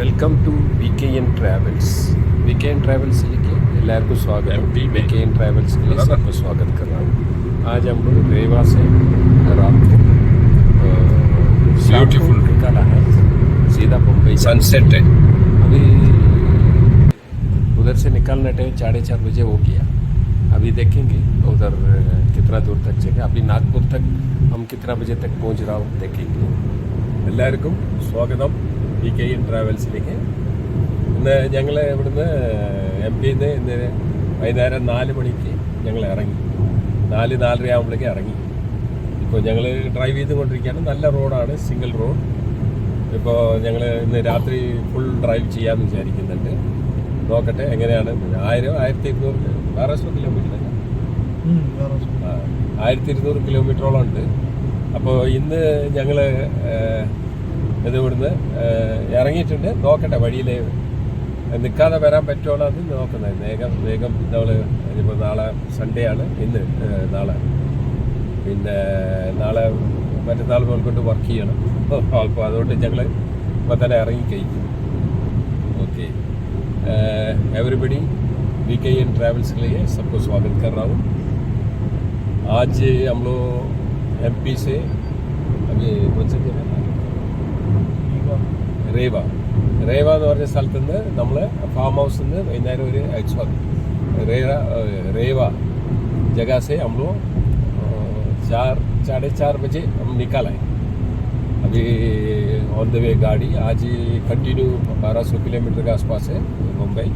Welcome to VKN travels. VKN travels लिखिए, എല്ലാവർക്കും स्वागत। VKN ट्रैवल्स के लिए सबको स्वागत कर रहा हूँ। आज हम लोग रेवा से रात को ब्यूटीफुल निकाला है, सीधा मुंबई सनसेट है। अभी उधर से निकलने टाइम 4:30 बजे हो गया। अभी देखेंगे उधर कितना दूर तक चलेगा। अभी नागपुर तक हम कितना बजे तक पहुँच रहा हूँ देखेंगे। എല്ലാവർക്കും സ്വാഗതം VKN ട്രാവൽസിലേക്ക്। ഇന്ന് ഞങ്ങൾ ഇവിടുന്ന് MP ഇന്ന് വൈകുന്നേരം 4 മണിക്ക് ഞങ്ങൾ ഇറങ്ങി, 4-4:30 ആകുമ്പോഴേക്കും ഇറങ്ങി. ഇപ്പോൾ ഞങ്ങൾ ഡ്രൈവ് ചെയ്തുകൊണ്ടിരിക്കുകയാണ്. നല്ല റോഡാണ്, സിംഗിൾ റോഡ്. ഇപ്പോൾ ഞങ്ങൾ ഇന്ന് രാത്രി ഫുൾ ഡ്രൈവ് ചെയ്യാമെന്ന് വിചാരിക്കുന്നുണ്ട്. നോക്കട്ടെ എങ്ങനെയാണ്. 1200 കിലോമീറ്റർ 1200 കിലോമീറ്ററോളം ഉണ്ട്. അപ്പോൾ ഇന്ന് ഞങ്ങൾ ഇത് ഇവിടുന്ന് ഇറങ്ങിയിട്ടുണ്ട്. നോക്കട്ടെ വഴിയിൽ നിൽക്കാതെ വരാൻ പറ്റുമോ അത് നോക്കുന്നത്. വേഗം നമ്മൾ ഇപ്പോൾ നാളെ സൺഡേ ആണ്, ഇന്ന് നാളെ പിന്നെ നാളെ മറ്റന്നാൾ മുതൽക്കൊണ്ട് വർക്ക് ചെയ്യണം. അപ്പോൾ അതുകൊണ്ട് ഞങ്ങൾ ഇപ്പോൾ തന്നെ ഇറങ്ങിക്കഴിഞ്ഞു. ओके एवरीबडी VKN ट्रैवल्स के लिए सबको स्वागत कर रहा हूँ। आज हम लोग MP से अभी कौन सा जगह റേവ എന്ന് പറഞ്ഞ സ്ഥലത്ത് നിന്ന് നമ്മൾ ഫാം ഹൗസിൽ നിന്ന് വൈകുന്നേരം ഒരു रेवा जगह से हम लोग 4-4:30 बजे हम निकल आए। अभी ऑन द वे गाड़ी आज कंटिन्यू 1200 किलोमीटर के आसपास है मुंबई।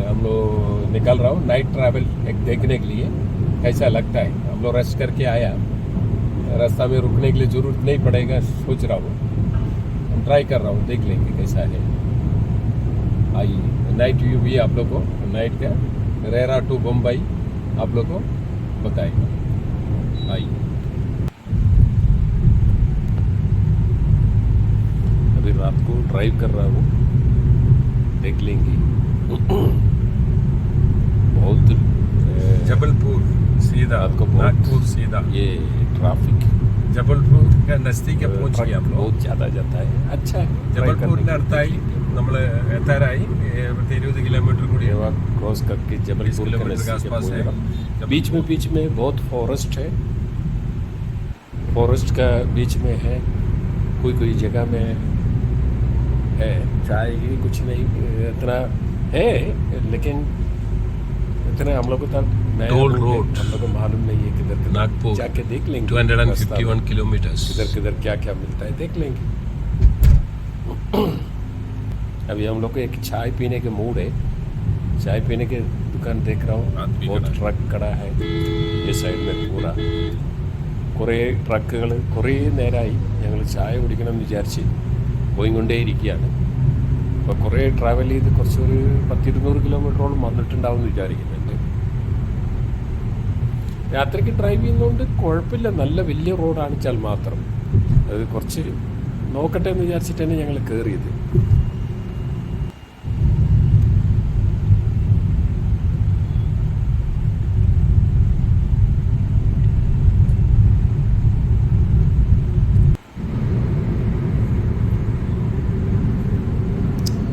हम लोग निकल रहा हूँ नाइट ट्रैवल एक देखने के लिए कैसा लगता है। हम लोग रेस्ट करके आया, रास्ता में रुकने के लिए ज़रूरत नहीं पड़ेगा सोच रहा हूँ। हम ट्राई कर रहा हूँ, देख लेंगे कैसा है। आइए नाइट व्यू भी आप लोग को नाइट का रेरा टू मुंबई आप लोग को बताएगा। आइए अभी रात को ड्राइव कर रहा हूँ, देख लेंगे। बहुत जबलपुर सीधा आपको, नागपुर सीधा ये ट्रैफिक जबलपुर का नजदीक पहुंच गए हम लोग। बहुत ज़्यादा जाता है, अच्छा है। जबलपुर അടുത്തായി നമ്മൾ എത്താറായി। 20 किलोमीटर കൂടി क्रॉस करके जबलपुर के आसपास है। बीच में बहुत फॉरेस्ट है, फॉरेस्ट का बीच में है, कोई जगह में है चाय कुछ नहीं इतना है, लेकिन इतने हम लोग को तक टोल रोड हम लोग को मालूम नहीं है किधर नागपुर जाके देख लेंगे। 251 किलोमीटर किधर क्या क्या मिलता है देख लेंगे। अभी हम लोग को एक चाय पीने के मूड है, चाय पीने के दुकान देख रहा हूँ। बहुत ट्रक खड़ा है ये साइड में पूरा, കുറേ ട്രക്കുകൾ കുറേ നേരമായി ഞങ്ങൾ ചായ കുടിക്കണമെന്ന് വിചാരിച്ച് പോയിക്കൊണ്ടേയിരിക്കുകയാണ്. അപ്പോൾ കുറേ ട്രാവൽ ചെയ്ത് കുറച്ചൊരു 10-200 കിലോമീറ്ററോളം വന്നിട്ടുണ്ടാവും എന്ന് വിചാരിക്കുന്നുണ്ട്. രാത്രിക്ക് ഡ്രൈവ് ചെയ്യുന്നതുകൊണ്ട് കുഴപ്പമില്ല, നല്ല വലിയ റോഡാണിച്ചാൽ മാത്രം അത് കുറച്ച് നോക്കട്ടെ എന്ന് വിചാരിച്ചിട്ടാണ് ഞങ്ങൾ കയറിയത്.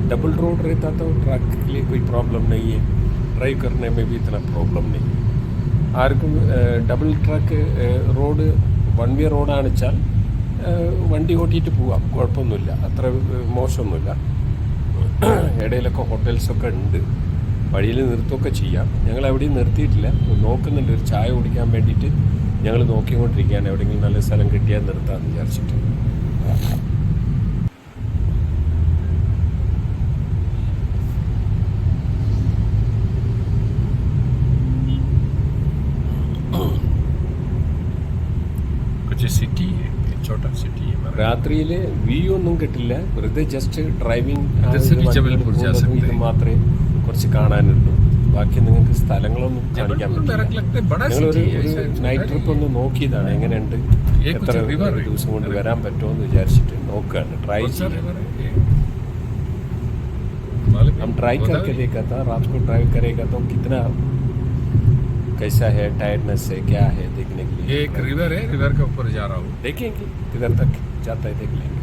डबल रोड रहता तो ट्रक के लिए कोई प्रॉब्लम नहीं है, ड्राइव करने में भी इतना प्रॉब्लम नहीं है ആർക്കും. ഡബിൾ ട്രക്ക് റോഡ് 1 വേ റോഡാണെച്ചാൽ വണ്ടി ഓട്ടിയിട്ട് പോവാം, കുഴപ്പമൊന്നുമില്ല, അത്ര മോശമൊന്നുമില്ല. ഇടയിലൊക്കെ ഹോട്ടൽസൊക്കെ ഉണ്ട്, വഴിയിൽ നിർത്തുകയൊക്കെ ചെയ്യാം. ഞങ്ങൾ എവിടെയും നിർത്തിയിട്ടില്ല, നോക്കുന്നുണ്ട്. ഒരു ചായ കുടിക്കാൻ വേണ്ടിയിട്ട് ഞങ്ങൾ നോക്കിക്കൊണ്ടിരിക്കുകയാണ്, എവിടെയെങ്കിലും നല്ല സ്ഥലം കിട്ടിയാൽ നിർത്താമെന്ന് വിചാരിച്ചിട്ട്. സിറ്റി छोटा सिटी है। രാത്രിയിൽ വ്യൂ ഒന്നും കിട്ടില്ല, വെറുതെ ജസ്റ്റ് ഡ്രൈവിംഗ് ഇത് മാത്രമേ കുറച്ച് കാണാനുള്ളൂ. ബാക്കി നിങ്ങൾക്ക് സ്ഥലങ്ങളൊന്നും കാണിക്കാൻ പറ്റില്ല. ഞങ്ങളൊരു നൈറ്റ് ട്രിപ്പ് ഒന്ന് നോക്കിയതാണ്, എങ്ങനെയുണ്ട്, എത്ര ദിവസം കൊണ്ട് വരാൻ പറ്റുമോ എന്ന് വിചാരിച്ചിട്ട് നോക്കുകയാണ്, ട്രൈ ചെയ്യാൻ. हम ट्राई करके देखा था, रात को ड्राइव करेगा तो कितना कैसा है, टायर्डनेस है, क्या है देखने के लिए। एक रिवर है, रिवर के ऊपर जा रहा हूँ, देखेंगे किधर तक जाता है, देख लेंगे।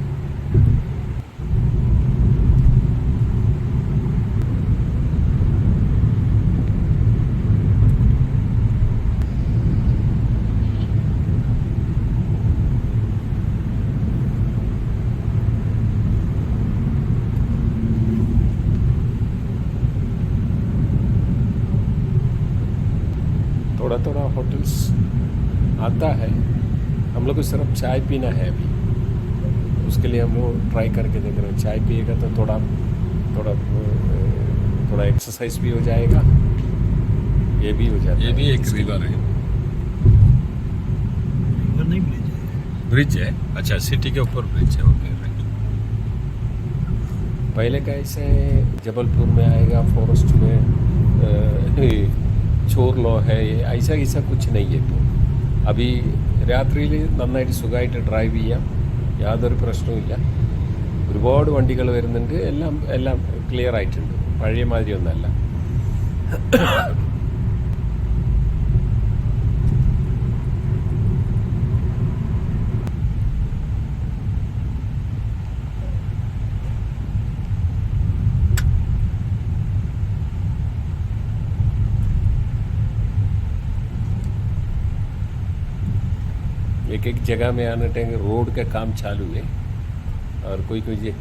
होटल्स आता है, हम लोग को सिर्फ चाय पीना है अभी, उसके लिए हम लोग ट्राई करके देख रहे हैं। चाय पिएगा तो थोड़ा थोड़ा थोड़ा एक्सरसाइज भी हो जाएगा, ये भी हो जाता है। ये भी एक रिवर है, रिवर नहीं ब्रिज है। ब्रिज है। अच्छा, सिटी के ऊपर ब्रिज है। Okay, right. पहले का ऐसे जबलपुर में आएगा, फॉरेस्ट में ചോർലോ है, ऐसा ऐसा कुछ नहीं है। ഇപ്പോൾ അഭി രാത്രിയിൽ നന്നായിട്ട് സുഖമായിട്ട് ഡ്രൈവ് ചെയ്യാം, യാതൊരു പ്രശ്നവുമില്ല. ഒരുപാട് വണ്ടികൾ വരുന്നുണ്ട്, എല്ലാം ക്ലിയർ ആയിട്ടുണ്ട്, പഴയ മാതിരി ഒന്നല്ല. एक एक जगह में आने टाइम रोड का काम चालू है, और कोई है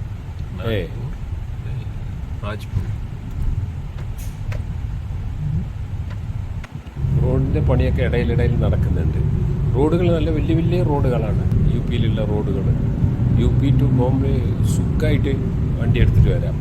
രാജ്പൂർ റോഡിൻ്റെ പണിയൊക്കെ ഇടയിലിടയിൽ നടക്കുന്നുണ്ട്. റോഡുകൾ നല്ല വലിയ വലിയ റോഡുകളാണ്, യു പിയിലുള്ള റോഡുകൾ. യു പി ടു ബോംബെ സുഖമായിട്ട് വണ്ടി എടുത്തിട്ട് വരാം.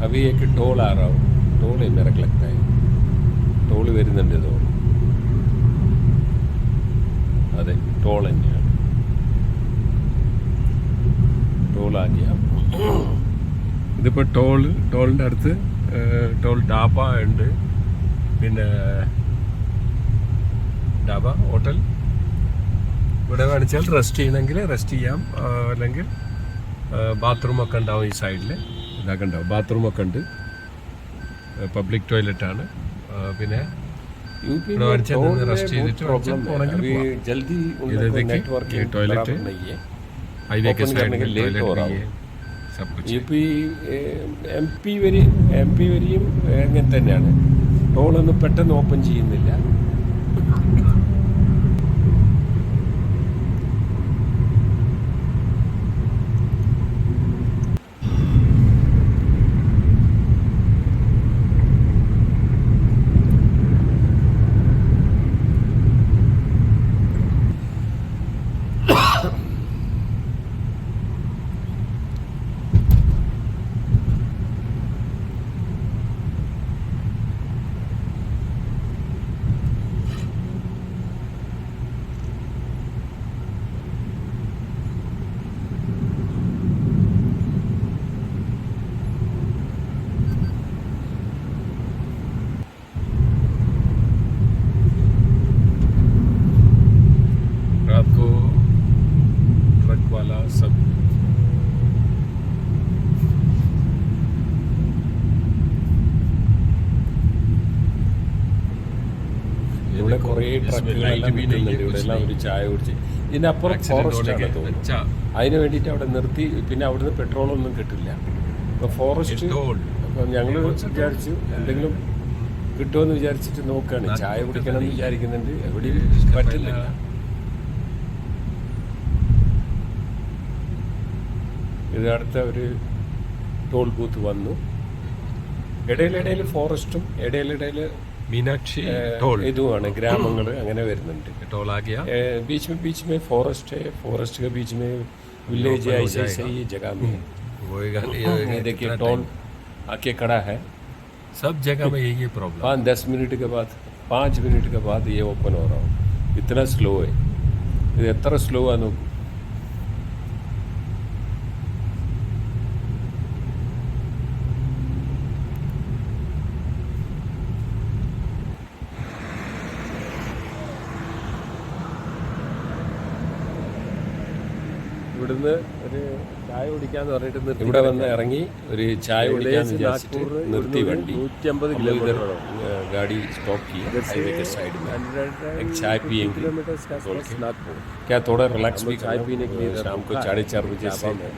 अभी एक टोल आ रहा हो, टोल है मेरे को लगता है, टोल വരുന്നുണ്ട് തോന്നുന്നു. അതെ, ടോൾ തന്നെയാണ്, ടോൾ ആ ഗയാ. ഇതിപ്പോൾ ടോളിൻ്റെ അടുത്ത് ടോൾ ഡാബ ഉണ്ട്, പിന്നെ ഡാബ ഹോട്ടൽ. ഇവിടെ വേണിച്ചാൽ റെസ്റ്റ് ചെയ്യണമെങ്കിൽ റെസ്റ്റ് ചെയ്യാം, അല്ലെങ്കിൽ ബാത്റൂമൊക്കെ ഉണ്ടാവും ഈ സൈഡിൽ. ഇതൊക്കെ ഉണ്ടാവും, ബാത്റൂമൊക്കെ ഉണ്ട്, പബ്ലിക് ടോയ്ലറ്റാണ്. പിന്നെ റെസ്റ്റ് ചെയ്തിട്ട് ടോയ്ലറ്റ് हाईवे के साइड में टॉयलेट भी है, सब कुछ. यूपी എം പി വരെയും അങ്ങനെ തന്നെയാണ്, ടോളൊന്നും പെട്ടെന്ന് ഓപ്പൺ ചെയ്യുന്നില്ല. रात को ट्रक वाला सब ഇവിടെ കുറേ ട്രക്കുകളെല്ലാം നിൽക്കുന്നുണ്ട്. ഇവിടെ എല്ലാം ഒരു ചായ കുടിച്ച്, ഇതിനപ്പുറം ഫോറസ്റ്റ് ആണ് തോന്നുന്നു. അതിന് വേണ്ടിയിട്ട് അവിടെ നിർത്തി, പിന്നെ അവിടുന്ന് പെട്രോളൊന്നും കിട്ടില്ല. അപ്പോൾ ഫോറസ്റ്റ്, അപ്പം ഞങ്ങൾ വിചാരിച്ചു എന്തെങ്കിലും കിട്ടുമെന്ന് വിചാരിച്ചിട്ട് നോക്കുകയാണ്. ചായ കുടിക്കണം എന്ന് വിചാരിക്കുന്നുണ്ട്, എവിടെയും പറ്റുന്നില്ല. ഇത് അടുത്ത ഒരു ടോൾ ബൂത്ത് വന്നു. ഇടയിലിടയിൽ ഫോറസ്റ്റും ഇടയിലിടയിൽ मीनाक्षी टोल ഇതുമാണ്, ഗ്രാമങ്ങൾ അങ്ങനെ വരുന്നുണ്ട്. टोल आ गया, बीच में फॉरेस्ट है, फॉरेस्ट के बीच में विलेज है, ऐसे ऐसे ये जगह में ये देखिए टोल आके खड़ा है. सब जगह में यही प्रॉब्लम. 5 मिनट के बाद ये ओपन हो रहा हो. इतना स्लो है, ഇത് എത്ര സ്ലോ ആണ് നോക്കൂ. ഇവിടുന്ന് ഒരു ചായ കുടിക്കാന്ന് പറഞ്ഞിട്ട് നിർത്തി. ഇവിടെ വന്ന് ഇറങ്ങി ഒരു ചായ കുടിക്കാന്ന് വിചാരിച്ചിട്ട് നാഗ്പൂർ നിർത്തി വണ്ടി. 150 हम लोग इधर किलोमीटर गाड़ी स्टॉप की हाईवे के साइड में एक चाय पियेंगे किलोमीटर के बोल आसपास के। नागपुर। क्या थोड़ा रिलैक्स हम भी लोग चाय पीने के लिए इधर शाम को रुका है, 4:30 बजे से ढाबा में।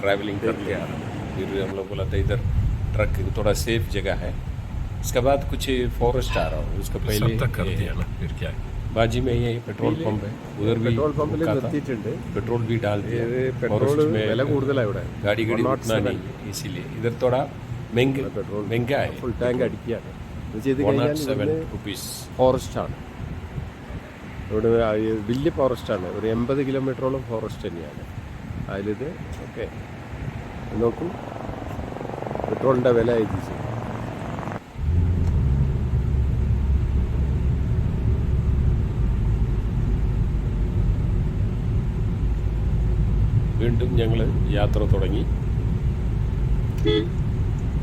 ट्रैवलिंग कर लिया। फिर हम लोग बोला था इधर ट्रक थोड़ा सेफ जगह है। इसके बाद कुछ फॉरेस्ट आ रहा हूँ, उसके पहले सब तक कर दिया ना, फिर क्या है। बाजी में ये पेट्रोल पंप है, उधर भी പെട്രോൾ പമ്പിൽ रुका था। നിർത്തിയിട്ടുണ്ട്. पेट्रोल भी डाल दिया। പെട്രോൾ फॉरेस्ट में വില കൂടുതലാണ് ഇവിടെ. गाड़ी गाड़ी 107 उतना नहीं है, इसीलिए इधर थोड़ा महंगा പെട്രോൾ महंगा है। ഫുൾ ടാങ്ക് അടിക്കുകയാണ്. ഇത് ചെയ്ത് കഴിഞ്ഞാൽ 107 rupees। ഫോറസ്റ്റ് ആണ് ഇവിടെ. വലിയ ഫോറസ്റ്റ് ആണ്, ഒരു 80 കിലോമീറ്ററോളം ഫോറസ്റ്റ് തന്നെയാണ്. അതിലിത് ഓക്കെ നോക്കൂ പെട്രോളിൻ്റെ വില എഴുതിച്ചു. വീണ്ടും ഞങ്ങൾ യാത്ര തുടങ്ങി.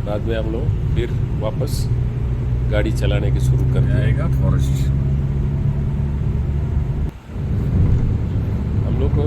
बाद में हम लोग फिर वापस गाड़ी चलाने की शुरू कर दिया। फॉरेस्ट हम लोग को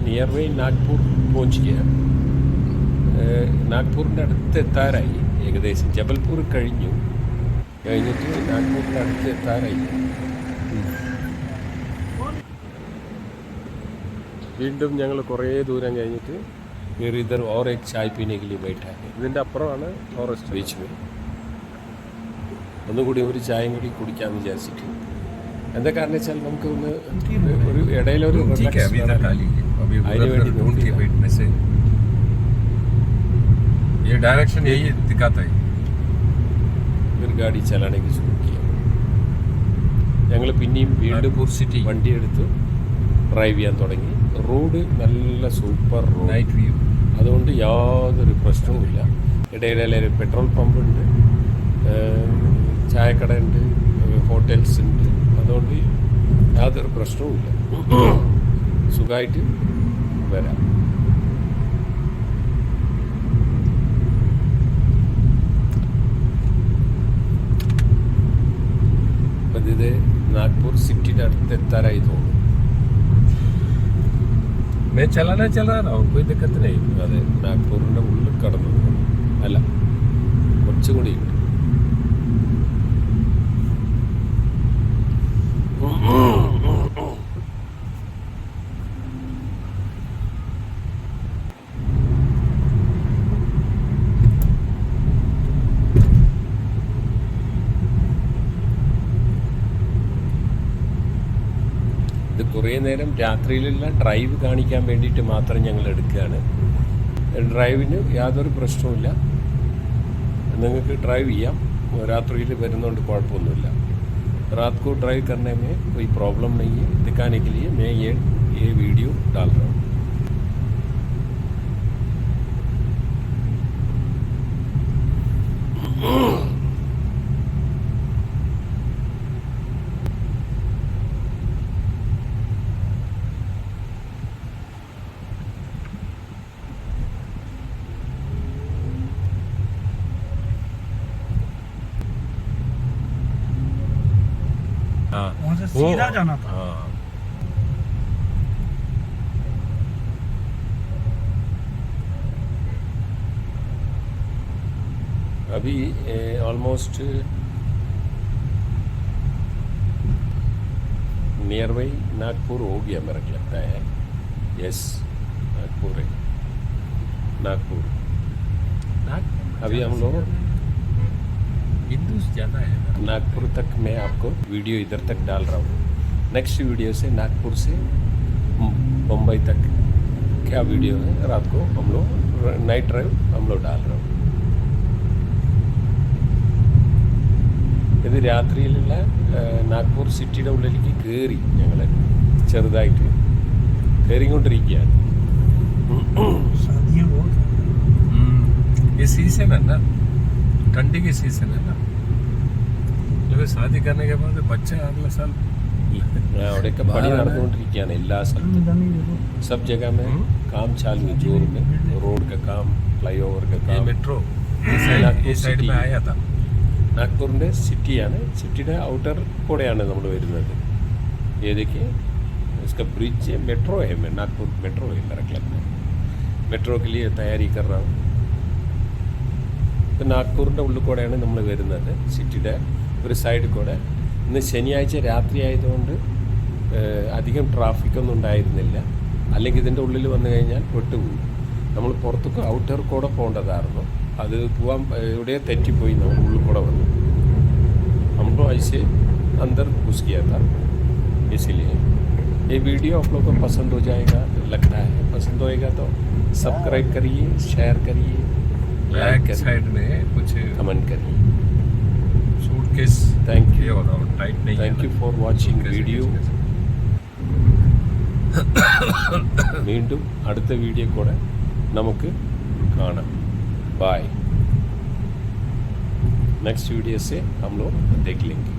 നിയർ ബൈ നാഗ്പൂർ പहुंच गया। നാഗ്പൂരിൻ്റെ അടുത്ത് എത്താറായി ഏകദേശം. ജബൽപൂർ കഴിഞ്ഞിട്ട് നാഗ്പൂരിൻ്റെ അടുത്ത് എത്താറായി. വീണ്ടും ഞങ്ങൾ കുറേ ദൂരം കഴിഞ്ഞിട്ട് फिर इधर और एक चाय पीने के लिए बैठा है ഇതിൻ്റെ അപ്പുറമാണ് ഫോറസ്റ്റ്. बीच में। ഒന്നുകൂടി ഒരു ചായയും കൂടി കുടിക്കാമെന്ന് വിചാരിച്ചിട്ട്. എന്താ കാരണം വെച്ചാൽ നമുക്ക് ഒന്ന് ഒരു ഇടയിലൊരു ठीक है, अभी तक आ लीजिए। अभी आईने उधर वाली ढूंढ के दूसरी बैठने से ये डायरेक्शन यही दिखाता है। ഒരു ഗാഡി ചലാനേക്ക് शुरू किया। ഞങ്ങൾ പിന്നെയും വീണ്ടും नागपुर सिटी വണ്ടി എടുത്ത് ഡ്രൈവ് ചെയ്യാൻ തുടങ്ങി. റോഡ് നല്ല സൂപ്പർ റോഡ്, नाइट व्यू। അതുകൊണ്ട് യാതൊരു പ്രശ്നവുമില്ല. ഇടയിലൊരു പെട്രോൾ പമ്പ് ഉണ്ട്, ചായക്കട ഉണ്ട്, ഹോട്ടൽസ് ഉണ്ട്. അതുകൊണ്ട് യാതൊരു പ്രശ്നവുമില്ല, സുഖമായിട്ട് വരാം. അപ്പം ഇത് നാഗ്പൂർ സിറ്റിയുടെ അടുത്ത് എത്താറായി തോന്നുന്നു. मैं चलाना चला रहा हूँ, कोई दिक्कत नहीं। അതെ, നാഗ്പൂരിൻ്റെ ഉള്ളിൽ കടന്നു അല്ല, കുറച്ചുകൂടി ഉണ്ട്. ഇത് കുറേ നേരം രാത്രിയിലുള്ള ഡ്രൈവ് കാണിക്കാൻ വേണ്ടിയിട്ട് മാത്രം ഞങ്ങൾ എടുക്കുകയാണ്. ഡ്രൈവിന് യാതൊരു പ്രശ്നവുമില്ല, നിങ്ങൾക്ക് ഡ്രൈവ് ചെയ്യാം. രാത്രിയിൽ വരുന്നതുകൊണ്ട് കുഴപ്പമൊന്നുമില്ല. रात को ड्राइव करने में कोई प्रॉब्लम नहीं है। दिखाने के लिए मैं ये वीडियो डाल रहा हूँ। हाँ, वहाँ से सीधा जाना था। हाँ, अभी ऑलमोस्ट नियर बाई नागपुर हो गया मेरा को लगता है। यस, नागपुर है, नागपुर। अभी हम लोग हिंदूस ज़्यादा है ना। नागपुर तक मैं आपको वीडियो इधर तक डाल रहा हूँ। नेक्स्ट वीडियो से नागपुर से मुंबई तक क्या वीडियो है, रात को हम लोग नाइट ड्राइव हम लोग डाल रहा हूँ। ഇത് രാത്രിയിലുള്ള നാഗ്പൂർ സിറ്റിയുടെ ഉള്ളിലേക്ക് കയറി ഞങ്ങൾ ചെറുതായിട്ട് കയറിക്കൊണ്ടിരിക്കുകയാണ്. ये सीजन है ना, ठंडी की सीजन है ना, जब शादी करने के बाद बच्चे अगले साल അവിടെയൊക്കെ പണി നടന്നുകൊണ്ടിരിക്കുകയാണ് എല്ലാ സ്ഥലത്തും. सब जगह में काम चालू है जोर में. रोड का काम, फ्लाईओवर का ये काम. मेट्रो नागपुर इस साइड सिटी. में आया था. നാഗ്പൂരിൻ്റെ സിറ്റിയാണ്. സിറ്റിയുടെ ഔട്ടർ കൂടെയാണ് നമ്മൾ വരുന്നത്. ഏതൊക്കെ इसका ब्रिज मेट्रो है. नागपुर मेट्रो है मेरा क्लब में. मेट्रो के लिए तैयारी कर रहा हूँ. ഇപ്പം നാഗ്പൂരിൻ്റെ ഉള്ളിൽ കൂടെയാണ് നമ്മൾ വരുന്നത്, സിറ്റിയുടെ ഒരു സൈഡിൽ കൂടെ. ഇന്ന് ശനിയാഴ്ച രാത്രി ആയതുകൊണ്ട് അധികം ട്രാഫിക്കൊന്നും ഉണ്ടായിരുന്നില്ല. അല്ലെങ്കിൽ ഇതിൻ്റെ ഉള്ളിൽ വന്നു കഴിഞ്ഞാൽ പെട്ടുപോയി. നമ്മൾ പുറത്തേക്ക് ഔട്ടർ കൂടെ പോകേണ്ടതായിരുന്നു. അത് പോകാൻ എവിടെയോ തെറ്റിപ്പോയി, നമ്മൾ ഉള്ളിൽ കൂടെ വന്നു. हमको ऐसे अंदर घुस गया था. इसीलिए ये वीडियो आप लोगों को पसंद हो जाएगा लगता है. पसंद होएगा तो सब्सक्राइब करिए, शेयर करिए, लाइक बैक करिए, साइड में कुछ कमेंट करिए. Suitcase Thank you. ये हो रहा टाइट नहीं है Thank ना. you for watching Suitcase video. വീണ്ടും അടുത്ത വീഡിയോ കൂടെ നമുക്ക് കാണാം. बाय. नेक्स्ट वीडियो से हम लोग देख लेंगे.